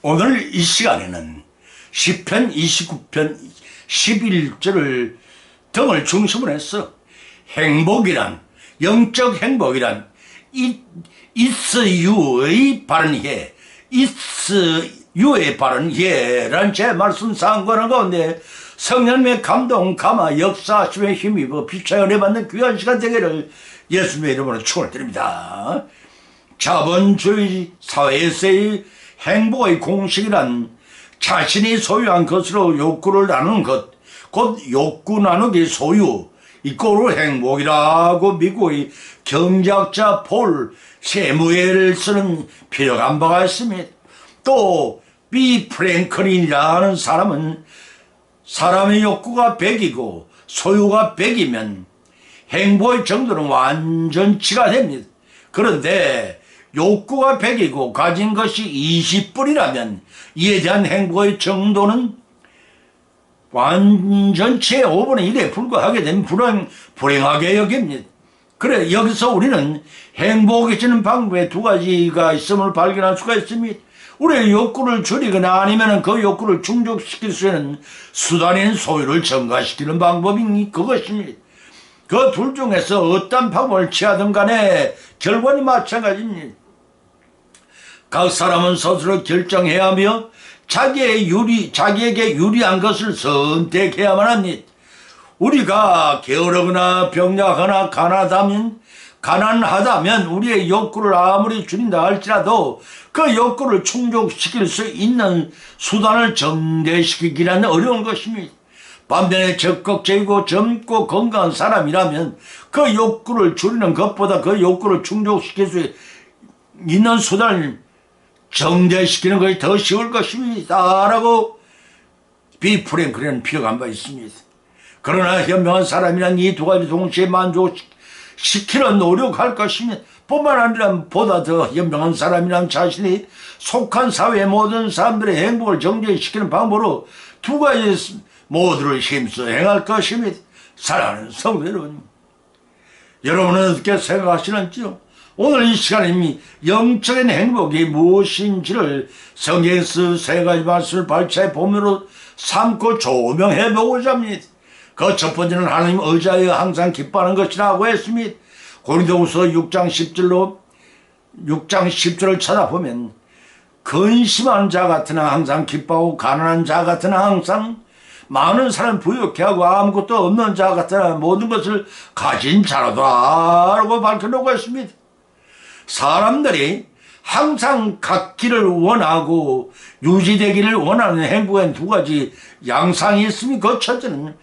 오늘 이 시간에는 시편 29편 11절을 등을 중심으로 해서 행복이란, 영적 행복이란 이스유의 바른 해, 이스유의 바른 해란 제 말씀 상관한 가운데 성령님의 감동, 감화, 역사하심에 힘입어 빛의 은혜 받는 귀한 시간 되기를 예수님의 이름으로 축원드립니다. 자본주의 사회에서의 행복의 공식이란 자신이 소유한 것으로 욕구를 나누는 것, 곧 욕구 나누기 소유, 이꼴로 행복이라고 미국의 경제학자 폴 세무엘을 필요한 바가 있습니다. 또 비 프랭클린이라는 사람은 사람의 욕구가 100이고 소유가 100이면 행복의 정도는 완전치가 됩니다. 그런데 욕구가 100이고 가진 것이 20불이라면 이에 대한 행복의 정도는 완전치의 5분의 1에 불과하게 되면 불행하게 여깁니다. 그래 여기서 우리는 행복에 지는 방법에 두 가지가 있음을 발견할 수가 있습니다. 우리의 욕구를 줄이거나 아니면 그 욕구를 충족시킬 수 있는 수단인 소유를 증가시키는 방법이 그것입니다. 그 둘 중에서 어떤 방법을 취하든 간에 결과는 마찬가지입니다. 각 사람은 스스로 결정해야 하며 자기에게 유리한 것을 선택해야만 합니다. 우리가 게으르거나 병약하나 가난하다면 우리의 욕구를 아무리 줄인다 할지라도 그 욕구를 충족시킬 수 있는 수단을 정대시키기란 어려운 것입니다. 반면에 적극적이고 젊고 건강한 사람이라면 그 욕구를 줄이는 것보다 그 욕구를 충족시킬 수 있는 수단을 정대시키는 것이 더 쉬울 것입니다. 라고 비 프랭클린은 필요한 바 있습니다. 그러나 현명한 사람이란 이 두 가지 동시에 만족시키는 노력할 것입니다. 뿐만 아니라 보다 더 현명한 사람이란 자신이 속한 사회의 모든 사람들의 행복을 정대시키는 방법으로 두 가지 모두를 힘써 행할 것입니다. 사랑하는 성도 여러분, 여러분은 어떻게 생각하시는지요? 오늘 이 시간에 영적인 행복이 무엇인지를 성경에서 세 가지 말씀을 발췌해 보면으로 삼고 조명해 보고자 합니다. 그 첫 번째는 하나님 의지하여 항상 기뻐하는 것이라고 했습니다. 고린도후서 6장 10절을 찾아보면 근심하는 자 같으나 항상 기뻐하고 가난한 자 같으나 항상 많은 사람 부유케 하고 아무것도 없는 자 같으나 모든 것을 가진 자라더라라고 밝혀놓고 있습니다. 사람들이 항상 갖기를 원하고 유지되기를 원하는 행복엔 두 가지 양상이 있습니다. 그 첫째는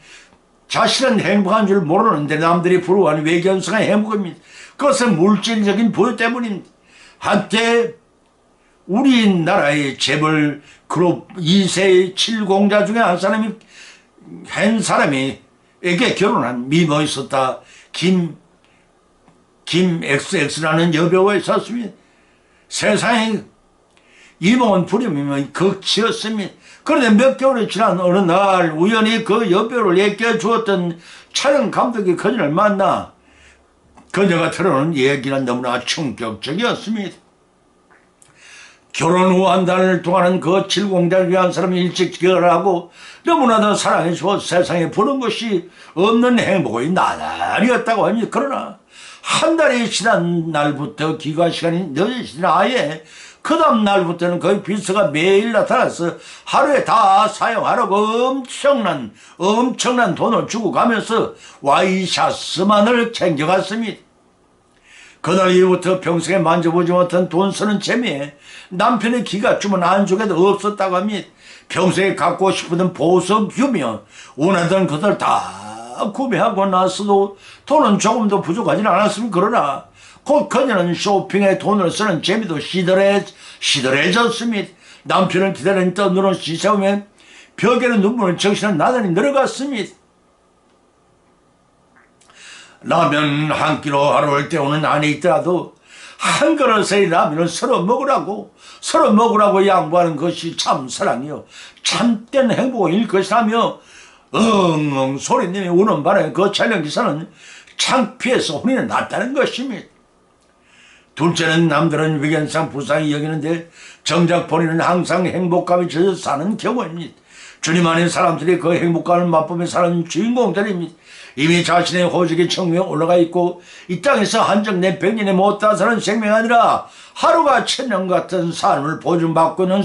자신은 행복한 줄 모르는데 남들이 부러워하는 외견성의 행복입니다. 그것은 물질적인 부유 때문입니다. 한때 우리나라의 재벌 그룹 2세 7공자 중에 한 사람에게 결혼한 미모 있었다. 김 XX라는 여배우가 있었습니다. 세상에 이몽은 부름이면 극치였습니다. 그런데 몇 개월이 지난 어느 날 우연히 그 여배우를 얘기해 주었던 촬영 감독이 그녀를 만나 그녀가 들어오는 얘기는 너무나 충격적이었습니다. 결혼 후 한 달 동안은 그 7공자를 위한 사람이 일찍 결혼하고 너무나도 사랑해 주어 세상에 부른 것이 없는 행복의 나날이었다고 합니다. 그러나 한 달이 지난 날부터 기가 시간이 늦어지는 아예 그 다음 날부터는 거의 비서가 매일 나타나서 하루에 다 사용하라고 엄청난 돈을 주고 가면서 와이셔츠만을 챙겨갔습니다. 그날 이후부터 평생에 만져보지 못한 돈 쓰는 재미에 남편의 기가 주면 안쪽에도 없었다고 합니다. 평소에 갖고 싶은 보석, 유며 원하던 것들 다 구매하고 나서도 돈은 조금도 부족하지는 않았습니다. 그러나 곧 그녀는 쇼핑에 돈을 쓰는 재미도 시들해졌습니다. 남편을 기다리는 듯 눈을 씻어오며 벽에는 눈물을 적시는 나날이 늘어갔습니다. 라면 한 끼로 하루를 때우는 안에 있더라도 한 그릇의 라면을 서로 먹으라고 양보하는 것이 참 사랑이요 참된 행복일 것이라며 엉엉 소리내며 우는 바람에 그 촬영 기사는 창피해서 혼이 났다는 것입니다. 둘째는 남들은 위견상 불쌍히 여기는데 정작 본인은 항상 행복감에 젖어 사는 경우입니다. 주님 안에 사람들이 그 행복감을 맛보며 사는 주인공들입니다. 이미 자신의 호적의 청명에 올라가 있고 이 땅에서 한정된 100년에 못다 사는 생명이 아니라 하루가 천년 같은 삶을 보증받고 있는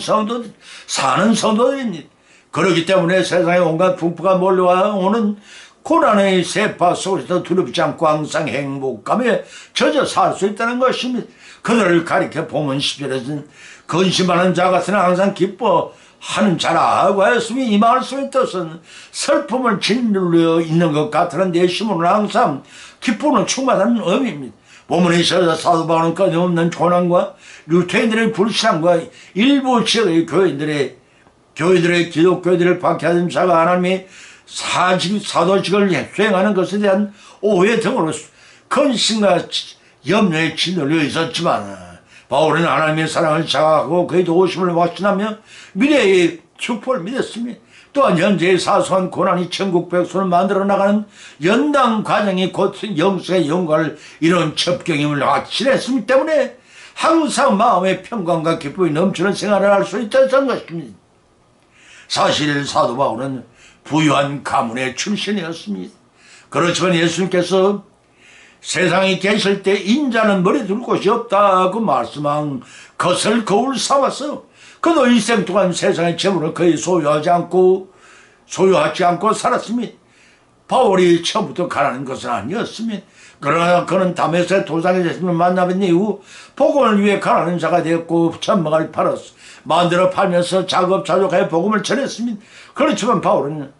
사는 성도들입니다. 그렇기 때문에 세상에 온갖 풍파가 몰려오는 고난의 세파 속에서 두렵지 않고 항상 행복감에 젖어 살 수 있다는 것입니다. 그들을 가리켜 보면 10절에서는 근심하는 자 같으나 항상 기뻐하는 자라고 하였으니 이 말씀의 뜻은 슬픔을 짓눌려 있는 것 같으나 내 심으로는 항상 기쁨으로 충만하는 의미입니다. 본문에 있어서 사도 바울은 끊임없는 고난과 유태인들의 불신앙과 일부 지역의 교회들의 기독교들을 박해하는 자가 하나님의 사도직을 수행하는 것에 대한 오해 등으로 근심과 염려에 짓눌려 있었지만 바울은 하나님의 사랑을 자각하고 그의 도우심을 확신하며 미래의 축복을 믿었습니다. 또한 현재의 사소한 고난이 천국 백성을 만들어 나가는 연당 과정이 곧 영성의 영광을 이룬 첩경임을 확신했기 때문에 항상 마음의 평강과 기쁨이 넘치는 생활을 할 수 있다는 것입니다. 사실 사도 바울은 부유한 가문의 출신이었습니다. 그렇지만 예수님께서 세상에 계실 때 인자는 머리 둘 곳이 없다고 말씀한 것을 거울 삼아서 그도 일생 동안 세상의 재물을 거의 소유하지 않고 살았습니다. 바울이 처음부터 가라는 것은 아니었습니다. 그러나 그는 다메섹 도상의 예수님을 만나본 이후 복음을 위해 가라는 자가 되었고 천막을 만들어 팔면서 자급자족하여 복음을 전했습니다. 그렇지만 바울은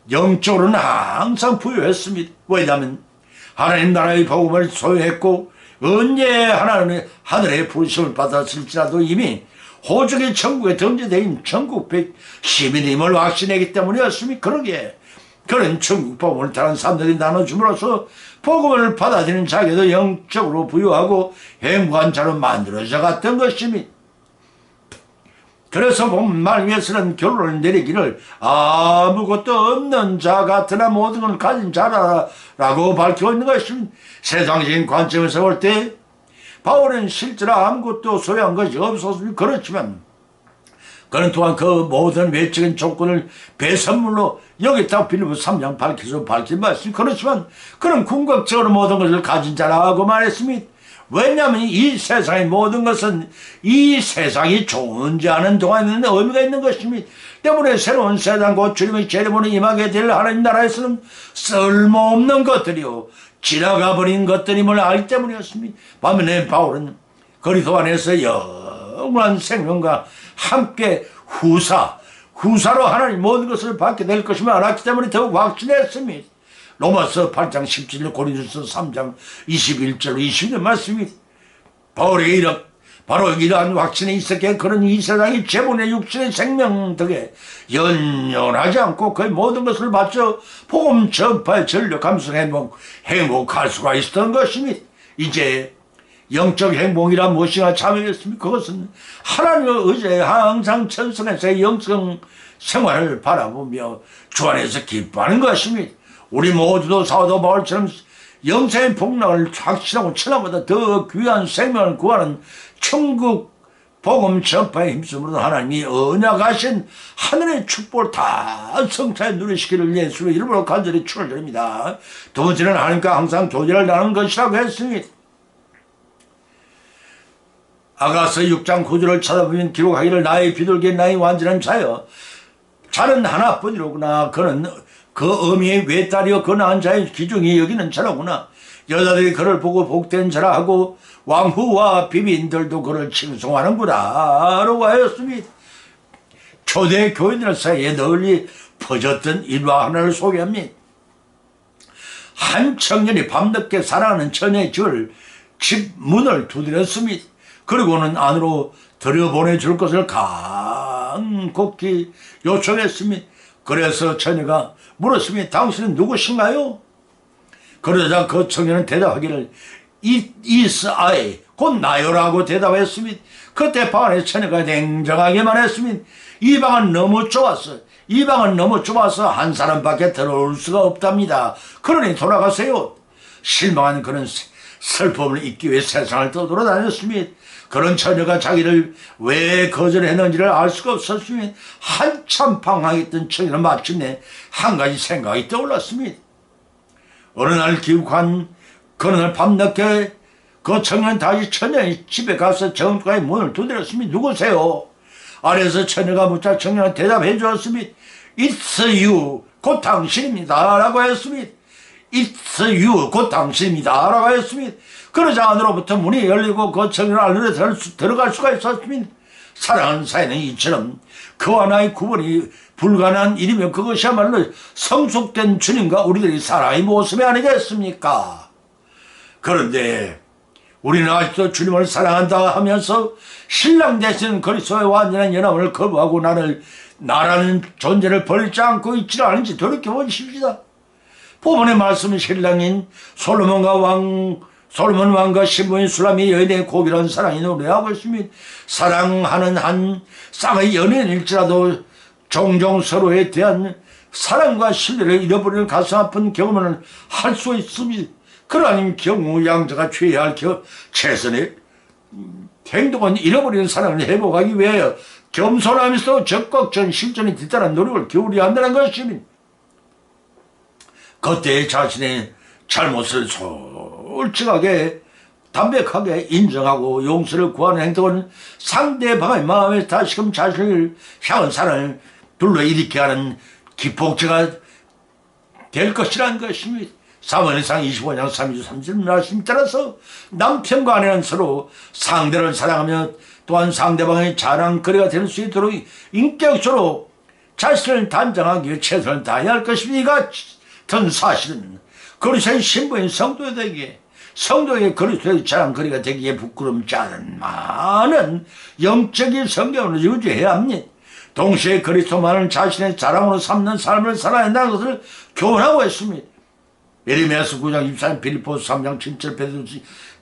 영적으로는 항상 부유했습니다. 왜냐하면 하나님 나라의 복음을 소유했고 언제 하늘의 부르심을 받았을지라도 이미 호적의 천국에 등재된 천국 시민임을 확신했기 때문이었습니다. 그러기에 그런 천국 복음을 다른 사람들이 나눠줌으로써 복음을 받아들이는 자기도 영적으로 부유하고 행복한 자로 만들어져 갔던 것입니다. 그래서 보면 말미에서는 결론을 내리기를 아무것도 없는 자 같으나 모든 걸 가진 자라고 밝히고 있는 것입니다. 세상적인 관점에서 볼 때 바울은 실제로 아무것도 소유한 것이 없었습니다. 그렇지만 그는 또한 그 모든 외적인 조건을 배선물로 여기다 빌립보서 3장 밝힌 말씀. 그렇지만 그는 궁극적으로 모든 것을 가진 자라고 말했습니다. 왜냐하면 이 세상의 모든 것은 이 세상이 존재하는 동안에는 의미가 있는 것입니다. 때문에 새로운 세상 곧 주님의 재림으로 임하게 될 하나님 나라에서는 쓸모없는 것들이요 지나가 버린 것들임을 알기 때문이었습니다. 반면에 바울은 그리스도 안에서 영원한 생명과 함께 후사로 하나님 모든 것을 받게 될 것임을 알았기 때문에 더욱 확신했습니다. 로마서 8장 17절 고린도서 3장 21절 20절 말씀이 바울에게 바로 이러한 확신이 있었기에 그는 이 세상의 재본의 육신의 생명 덕에 연연하지 않고 그의 모든 것을 바쳐 복음 전파에 전력하면서 행복할 수가 있었던 것입니다. 이제 영적 행복이란 무엇이가 참여했습니까? 그것은 하나님의 의지에 항상 천성에서의 영성 생활을 바라보며 주 안에서 기뻐하는 것입니다. 우리 모두도 사도 바울처럼 영생의 복락을 확신하고 천하보다 더 귀한 생명을 구하는 천국 복음 전파에 힘쓰므로 하나님이 언약하신 하늘의 축복을 다 성차에 누리시기를 예수의 이름으로 간절히 축원드립니다. 두 번째는 하나님과 항상 교제를 나누는 것이라고 했습니다. 아가서 6장 9절을 찾아보면 기록하기를 나의 비둘기 나의 완전한 자여 자는 하나뿐이로구나. 그는 그 어미의 외딸이여 그 낳은 자의 기중이 여기는 자라구나. 여자들이 그를 보고 복된 자라 하고 왕후와 비빈들도 그를 칭송하는구나 라고 하였습니다. 초대 교인들 사이에 널리 퍼졌던 일화 하나를 소개합니다. 한 청년이 밤늦게 사랑하는 처녀의 집 문을 두드렸습니다. 그리고는 안으로 들여보내줄 것을 간곡히 요청했습니다. 그래서 처녀가 물었습니다. 당신은 누구신가요? 그러자 그 청년은 대답하기를 이스아이 곧 나요라고 대답했습니다. 그때 방 안에 처녀가 냉정하게 말했습니다. 이 방은 너무 좁아서 한 사람밖에 들어올 수가 없답니다. 그러니 돌아가세요. 실망한 그는 슬픔을 잊기 위해 세상을 떠돌아다녔으며 그런 처녀가 자기를 왜 거절했는지를 알 수가 없었으며 한참 방황했던 처녀는 마침내 한 가지 생각이 떠올랐습니다. 어느 날 기욱한 그느 날 밤늦게 그 청년은 다시 처녀의 집에 가서 정가의 문을 두드렸습니다. 누구세요? 아래에서 처녀가 묻자 청년은 대답해 주었습니다. It's you, 곧 당신입니다 라고 했습니다. It's you, 곧 당신입니다 라고 했습니다. 그러자 안으로부터 문이 열리고 그 청년은 안으로 들어갈 수가 있었습니다. 사랑하는 사이는 이처럼 그와 나의 구분이 불가능한 일이며 그것이야말로 성숙된 주님과 우리들의 사랑의 모습이 아니겠습니까? 그런데 우리는 아직도 주님을 사랑한다 하면서 신랑 되시는 그리스도의 완전한 연합을 거부하고 나라는 존재를 버리지 않고 있지 않은지 돌이켜보십시다. 본문의 말씀은 신랑인 솔로몬 왕과 신부인 술람이 여인의 고귀한 사랑이 노래하고 있습니다. 사랑하는 한 쌍의 연인일지라도 종종 서로에 대한 사랑과 신뢰를 잃어버리는 가슴 아픈 경험을 할 수 있습니다. 그러한 경우 양자가 취해야 할 최선의 행동은 잃어버리는 사랑을 회복하기 위하여 겸손하면서 적극적인 실전에 뒤따른 노력을 기울여야 한다는 것입니다. 그때 자신의 잘못을 솔직하게 담백하게 인정하고 용서를 구하는 행동은 상대방의 마음에 다시금 자신을 향한 사랑을 불러일으키게 하는 기폭제가 될 것이라는 것입니다. 사무엘상 25장 33절 말씀 따라서 남편과 아내는 서로 상대를 사랑하며 또한 상대방의 자랑거리가 될 수 있도록 인격적으로 자신을 단장하기 위해 최선을 다해야 할 것입니다. 이 같은 사실은 그리스도의 신부인 성도에게 성도의 그리스도의 자랑거리가 되기에 부끄럽지 않은 많은 영적인 성경을 유지해야 합니다. 동시에 그리스도만을 자신의 자랑으로 삼는 삶을 살아야 한다는 것을 교훈하고 있습니다. 예레미야서 9장 24절, 빌립보서 3장 7절, 베드로서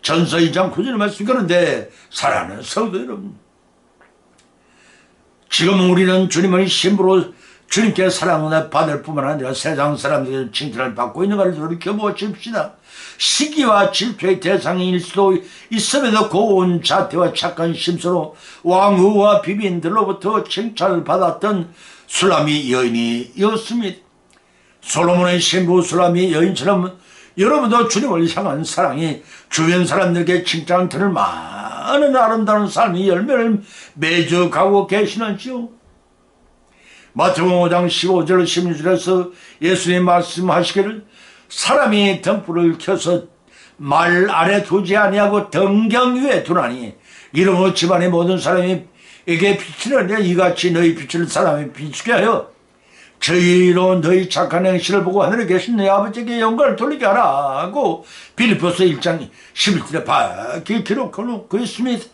전서 2장 9절 말씀. 그런데 사랑하는 성도 여러분, 지금 우리는 주님의 신부로 주님께 사랑을 받을 뿐만 아니라 세상 사람들의 칭찬을 받고 있는 것을 돌이켜보십시다. 시기와 질투의 대상일 수도 있음에도 고운 자태와 착한 심수로 왕후와 비빈들로부터 칭찬을 받았던 술람이 여인이었습니다. 솔로몬의 신부 술람이 여인처럼 여러분도 주님을 향한 사랑이 주변 사람들에게 칭찬을 들을 많은 아름다운 삶의 열매를 맺어가고 계시는지요? 마태복음 5장 15절 16절에서 예수님 말씀하시기를 사람이 등불을 켜서 말 아래 두지 아니하고 등경 위에 두나니 이러므로 집안의 모든 사람에게 비치느니라. 이같이 너희 빛을 사람에 비추게 하여 저희로 너희 착한 행실을 보고 하늘에 계신 너희 아버지께 영광을 돌리게 하라 하고 빌립보서 1장 11절에 밝게 기록하고 있습니다.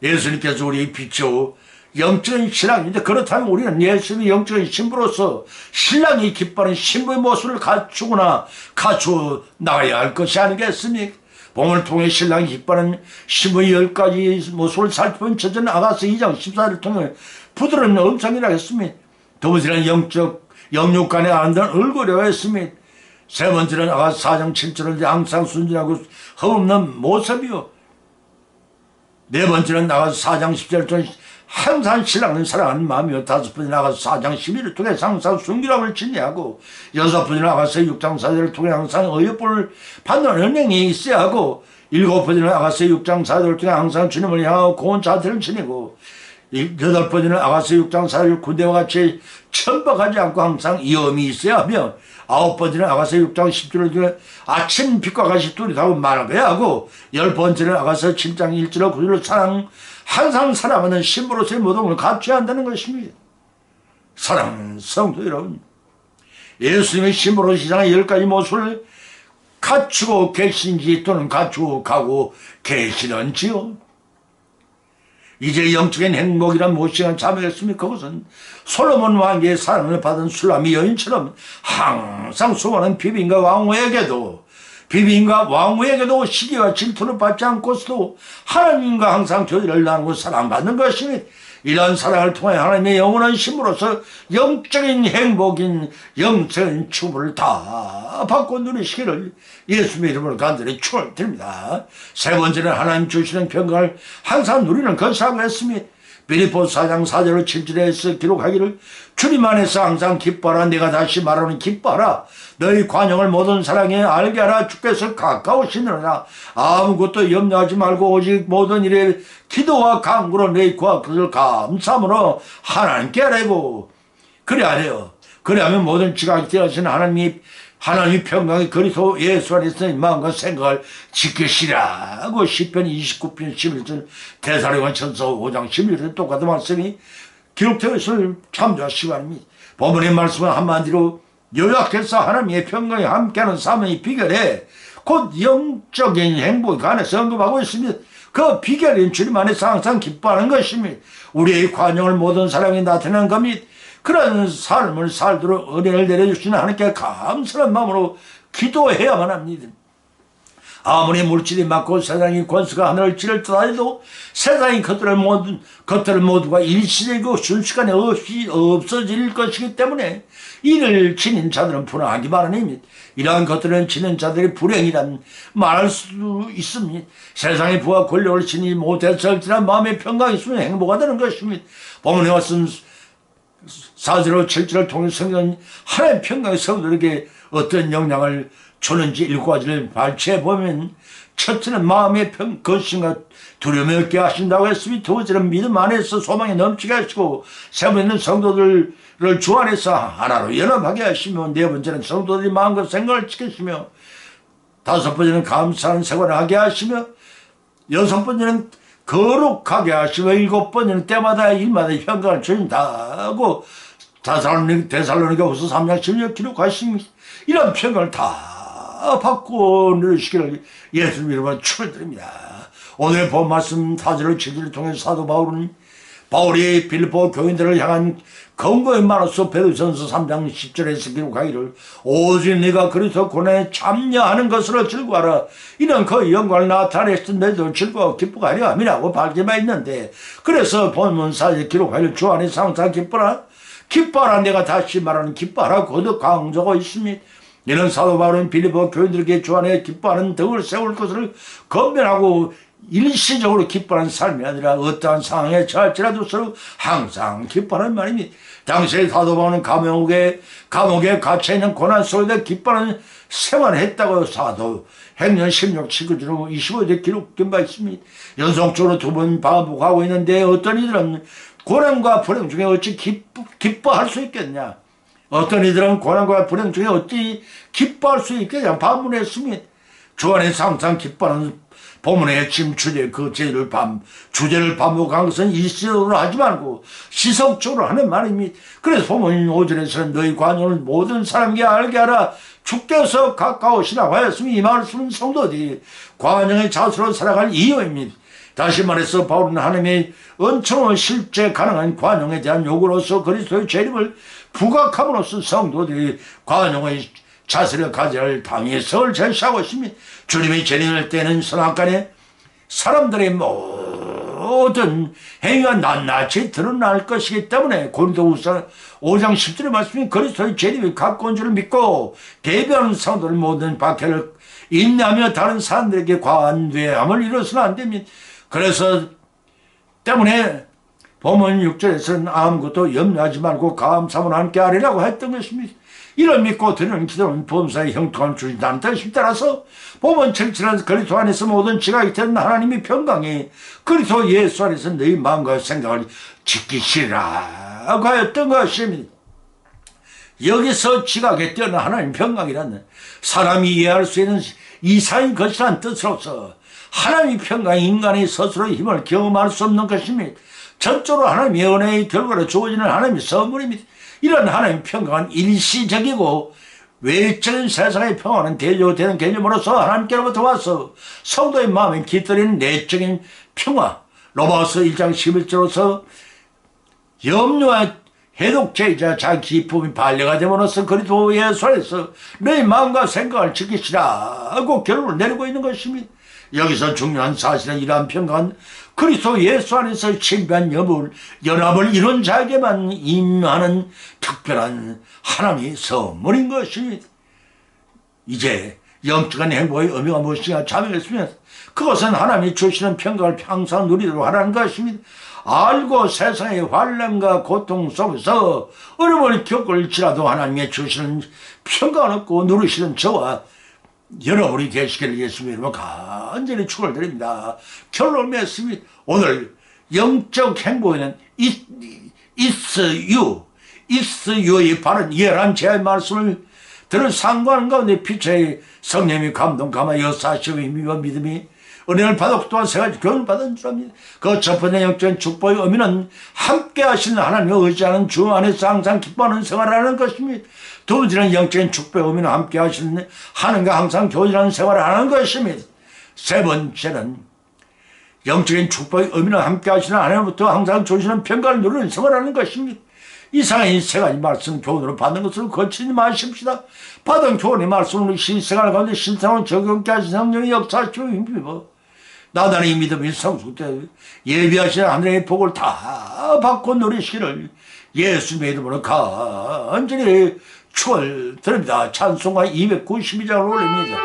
예수님께서 우리의 빛이요 영적인 신랑인데, 그렇다면 우리는 예수님의 영적인 신부로서 신랑이 기뻐하는 신부의 모습을 갖추어 나가야 할 것이 아니겠습니까? 본문을 통해 신랑이 기뻐하는 신부의 10가지 모습을 살펴본 첫째는 아가서 2장 14절을 통해 부드러운 음성이라 했습니다. 두 번째는 영적 영육간에 아름다운 얼굴이라고 했습니다. 세 번째는 아가서 4장 7절을 항상 순진하고 흠없는 모습이요. 네 번째는 아가서 4장 10절을 항상 신랑을 사랑하는 마음이요. 다섯 번째 나가서 4장 11을 통해 항상 순결함을 진리하고, 여섯 번째 나가서 6장 4절을 통해 항상 의협을 받는 은행이 있어야 하고, 일곱 번째 나가서 6장 4절을 통해 항상 주님을 향하고 고운 자태를 지니고, 여덟 번째는 아가서 6장 4절 군대와 같이 천박하지 않고 항상 이음이 있어야 하며, 아홉 번째는 아가서 6장 10절을 통해 아침 빛과 같이 뚜렷하고 말해야 하고, 열 번째는 아가서 7장 1절로 9절로 항상 사랑하는 신부로서의 모동을 갖춰야 한다는 것입니다. 사랑하는 성도 여러분, 예수님의 신부로 세상의 10가지 모습을 갖추고 계신지 또는 갖추고 가고 계시는지요? 이제 영적인 행복이란 무엇이란 자매겠습니까? 그것은 솔로몬 왕의 사랑을 받은 술람이 여인처럼 항상 수많은 비빈과 왕후에게도 비빈과 왕후에게도 시기와 질투를 받지 않고서도 하나님과 항상 교제를 나누고 사랑받는 것이니 이러한 사랑을 통해 하나님의 영원한 힘으로서 영적인 행복인 영적인 춤을 다 받고 누리시기를 예수님의 이름으로 간절히 축원드립니다. 세 번째는 하나님 주시는 평강을 항상 누리는 것이라고 했으니 빌립보서 4장 4절로 7절에서 기록하기를 주님 안에서 항상 기뻐하라. 내가 다시 말하는 기뻐하라. 너희 관용을 모든 사랑에 알게 하라. 주께서 가까우시느라 아무것도 염려하지 말고 오직 모든 일에 기도와 간구로 너희 구할 것을 감사함으로 하나님께 아뢰고 그래 하래요. 그래야면 모든 지각이 되어진 하나님이 평강이 그리스도 예수 안에서 마음과 생각을 지키시라고 시편 29편 11절 데살로니가전서 5장 11절 똑같은 말씀이 기록되어 있을 참조하시기 바랍니다. 본문의 말씀은 한마디로 요약해서 하나님의 평강이 함께하는 삶의 비결에 곧 영적인 행복에 관해서 언급하고 있습니다. 그 비결인 주님 안에서 항상 기뻐하는 것입니다. 우리의 관용을 모든 사람이 나타내는 겁니다. 그런 삶을 살도록 은혜를 내려주시는 하나님께 감사한 마음으로 기도해야만 합니다. 아무리 물질이 많고 세상의 권수가 하늘을 찌를 듯 하여도 세상의 것들을 모두가 일시적이고 순식간에 없어질 것이기 때문에 이를 지닌 자들은 불행하기 마련입니다. 이러한 것들은 지닌 자들이 불행이란 말할 수 있습니다. 세상의 부와 권력을 지니지 못했을지라 마음의 평강이 있으면 행복가 되는 것입니다. 본문에 왔은 4절로 7절을 통해 성경은 하나님의 평강이 성도들에게 어떤 영향을 주는지 7가지를 발췌해보면 첫째는 마음의 거신과 두려움이 없게 하신다고 했으니 두번째는 믿음 안에서 소망이 넘치게 하시고 세 번째는 성도들을 주 안에서 하나로 연합하게 하시며 네 번째는 성도들이 마음과 생각을 지키시며 다섯 번째는 감사하는 생활을 하게 하시며 여섯 번째는 거룩하게 하시고 일곱 번째는 때마다 일마다 평강을 주신다고 데살로니가후서 3장 16절 기록하십니다. 이런 평강을 다 받고 누리시기를 예수님 이름으로 축원드립니다. 오늘 본 말씀 4절로 7절을 통해서 사도 바울이 빌립보 교인들을 향한 권고의 말로서 베드로전서 3장 10절에서 기록하기를 오직 네가 그리스도 고난에 참여하는 것으로 즐거워하라. 이는 그 영광을 나타냈을 때도 즐거워 기뻐하려 함이라고 밝혀만 있는데 그래서 본문 4절 기록하기를 주 안에서 항상 기뻐라. 기뻐하라. 내가 다시 말하는 기뻐하라. 거듭 강조하고 있습니다. 이는 사도 바울은 빌립보 교인들에게 주 안에 기뻐하는 덕을 세울 것을 건면하고 일시적으로 기뻐하는 삶이 아니라 어떠한 상황에 처할지라도 서로 항상 기뻐하는 말입니다. 당시에 사도 바울은 감옥에 갇혀있는 고난 속에서 기뻐하는 생활을 했다고 사도행전 16, 19절 25절 기록된 바 있습니다. 연속적으로 두 번 반복하고 있는데 어떤 이들은 고난과 불행 중에 어찌 기뻐할 수 있겠냐. 어떤 이들은 고난과 불행 중에 어찌 기뻐할 수 있겠냐 반문했습니다. 주 안에서 항상 기뻐하는 본문의 핵심 주제를 반복한 것은 일시적으로 하지 말고 시속적으로 하는 말입니다. 그래서 본문 5절에서는 너희 관용을 모든 사람에게 알게 하라. 주께서 가까우시라고 하였으니 이 말씀은 성도들이 관용의 자수로 살아갈 이유입니다. 다시 말해서 바울은 하나님의 은총을 실제 가능한 관용에 대한 요구로서 그리스도의 재림을 부각함으로써 성도들이 관용의 자세를 가져야 할 당위성을 제시하고 있습니다. 주님이 재림할 때는 선악간에 사람들의 모든 행위가 낱낱이 드러날 것이기 때문에 고린도후서 5장 10절의 말씀이 그리스도의 재림이 가까운 줄을 믿고 대변하는 성도들 모든 박해를 인내하며 다른 사람들에게 관대함을 이뤄서는 안 됩니다. 그래서 때문에 본문 6절에서는 아무것도 염려하지 말고 감사함으로 함께 하리라고 했던 것입니다. 이를 믿고 드리는 기도는 범사의 형통함을 주신다는 뜻에 따라서 본문 7절에서 그리스도 안에서 모든 지각이 되는 하나님의 평강이 그리스도 예수 안에서 너희 마음과 생각을 지키시라고 하였던 것입니다. 여기서 지각에 뛰어난 하나님 평강이라는 사람이 이해할 수 있는 이상의 것이라는 뜻으로서 하나님의 평강이 인간의 스스로 힘을 경험할 수 없는 것입니다. 전적으로 하나님의 은혜의 결과로 주어지는 하나님의 선물입니다. 이런 하나님의 평강은 일시적이고 외적인 세상의 평화는 대조되는 개념으로서 하나님께로부터 와서 성도의 마음에 깃들이는 내적인 평화 로마서 1장 11절로서 염려와 해독제이자 자기 기쁨이 반려가 됨으로써 그리스도 예수 안에서 내 마음과 생각을 지키시라고 결론을 내리고 있는 것입니다. 여기서 중요한 사실은 이러한 평강은 그리스도 예수 안에서 신비한 연합을 이룬 자에게만 임하는 특별한 하나님의 선물인 것입니다. 이제 영적인 행복의 의미가 무엇인가 자명했으면 그것은 하나님이 주시는 평강을 항상 누리도록 하라는 것입니다. 알고 세상의 환난과 고통 속에서 어려움을 겪을지라도 하나님의 주시는 평강을 얻고 누리시는 저와 여러분이 되시기를 예수님으로 간절히 축원드립니다. 결론 맺습니다. 오늘 영적 행복에는 It's you의 바른 이해란 제 말씀을 들은 상고하는 가운데 피처의 성령의 감동 감화 역사하시고 힘과 믿음이 은혜를 받았고 또한 세 가지 교훈을 받은 줄 압니다. 그 첫 번째 영적인 축복의 의미는 함께 하시는 하나님을 의지하는 주 안에서 항상 기뻐하는 생활을 하는 것입니다. 두 번째는 영적인 축복의 의미는 함께 하시는 하나님과 항상 교제하는 생활을 하는 것입니다. 세 번째는 영적인 축복의 의미는 함께 하시는 하나님부터 항상 주시는 평강을 누리는 생활을 하는 것입니다. 이상한 이 세 가지 말씀 교훈으로 받는 것을 거치지 마십시다. 받은 교훈의 말씀으로 신생활 가운데 신성을 적용케 하신 성령의 역사하시고 힘입어 나단의 믿음이 성숙되 예비하시는 하늘의 복을 다 받고 누리시기를 예수님의 이름으로 간절히 축원드립니다. 찬송가 292장을 올립니다.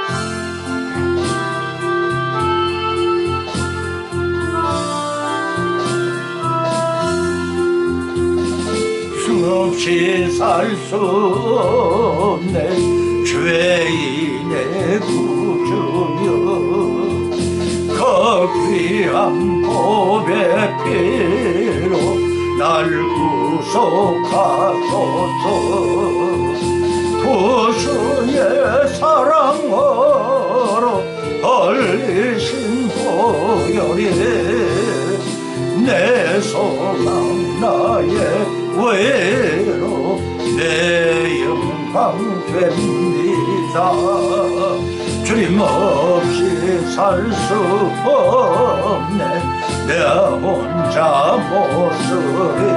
수없이 살 수 없네 죄인의 구주여 그 귀한 보배 피로 날 구속하소서 구주의 사랑으로 얼리신 보혈이 내 소망 나의 외로 내 영광 됩니다. 주님 없이 살 수 없네 내 혼자 못 쓰리